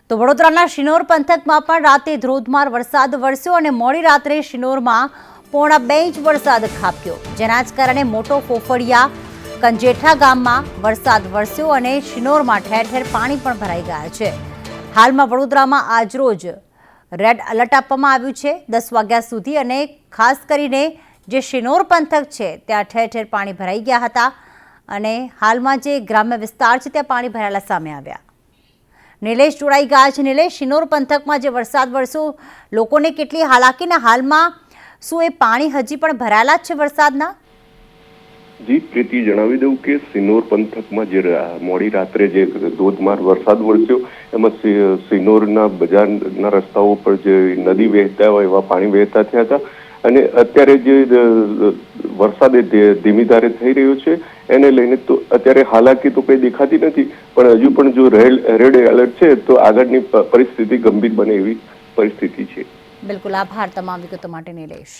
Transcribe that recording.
તો વડોદરાના શિનોર પંથકમાં પણ રાતે ધોધમાર વરસાદ વરસ્યો અને મોડી રાત્રે શિનોરમાં પોણા 2 ઇંચ વરસાદ ખાબક્યો, જેના જ કારણે મોટો ફોફડિયા કંજેઠા ગામમાં વરસાદ વરસ્યો અને શિનોરમાં ઠેર ઠેર પાણી પણ ભરાઈ ગયા છે। હાલમાં વડોદરામાં આજરોજ રેડ એલર્ટ આપવામાં આવ્યું છે 10 વાગ્યા સુધી અને ખાસ કરીને જે શિનોર પંથક છે ત્યાં ઠેર ઠેર પાણી ભરાઈ ગયા હતા અને હાલમાં જે ગ્રામ્ય વિસ્તાર છે ત્યાં પાણી ભરાયેલા સામે આવ્યા। નિલેશ જોડાઈ ગયા છે। નિલેશ, શિનોર પંથકમાં જે વરસાદ વરસ્યો લોકોને કેટલી હાલાકી ને હાલમાં શું એ પાણી હજી પણ ભરાયેલા જ છે વરસાદના? જી પ્રીતિ, જણાવી દઉં કે શિનોર પંથકમાં જે મોડી રાત્રે જે ધોધમાર વરસાદ વરસ્યો એમાં શિનોરના બજારના રસ્તાઓ પર જે નદી વહેતા હોય એવા પાણી વહેતા થયા હતા અને અત્યારે જે વરસાદ ધીમી ધારે થઈ રહ્યો છે એને લઈને તો અત્યારે હાલાકી તો કંઈ દેખાતી નથી, પણ હજુ પણ જો રેડ એલર્ટ છે તો આગળની પરિસ્થિતિ ગંભીર બને એવી પરિસ્થિતિ છે। બિલકુલ, આભાર તમામ વિગતો માટે નિલેશ।